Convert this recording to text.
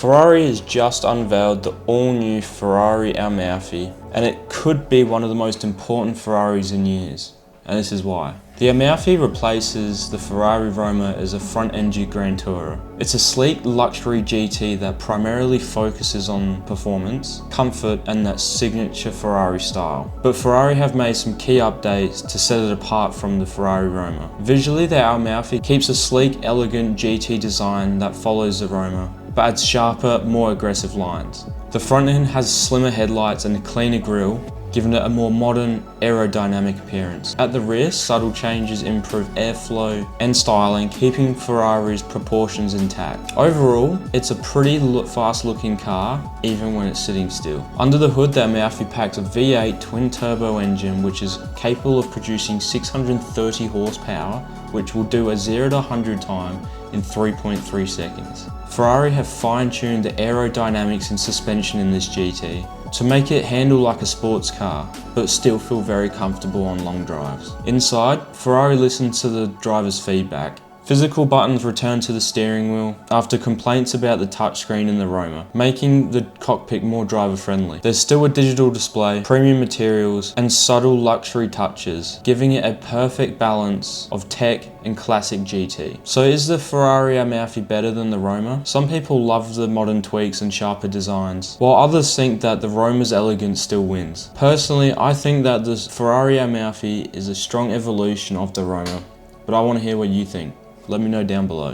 Ferrari has just unveiled the all-new Ferrari Amalfi, and it could be one of the most important Ferraris in years, and this is why. The Amalfi replaces the Ferrari Roma as a front-engine Grand Tourer. It's a sleek luxury GT that primarily focuses on performance, comfort, and that signature Ferrari style. But Ferrari have made some key updates to set it apart from the Ferrari Roma. Visually, the Amalfi keeps a sleek, elegant GT design that follows the Roma, but adds sharper, more aggressive lines. The front end has slimmer headlights and a cleaner grille, giving it a more modern, aerodynamic appearance. At the rear, subtle changes improve airflow and styling, keeping Ferrari's proportions intact. Overall, it's a pretty fast-looking car, even when it's sitting still. Under the hood, the Amalfi packs a V8 twin-turbo engine, which is capable of producing 630 horsepower, which will do a 0 to 100 time in 3.3 seconds. Ferrari have fine-tuned the aerodynamics and suspension in this GT to make it handle like a sports car, but still feel very comfortable on long drives. Inside, Ferrari listened to the driver's feedback. Physical buttons return to the steering wheel after complaints about the touchscreen in the Roma, making the cockpit more driver-friendly. There's still a digital display, premium materials, and subtle luxury touches, giving it a perfect balance of tech and classic GT. So is the Ferrari Amalfi better than the Roma? Some people love the modern tweaks and sharper designs, while others think that the Roma's elegance still wins. Personally, I think that the Ferrari Amalfi is a strong evolution of the Roma, but I want to hear what you think. Let me know down below.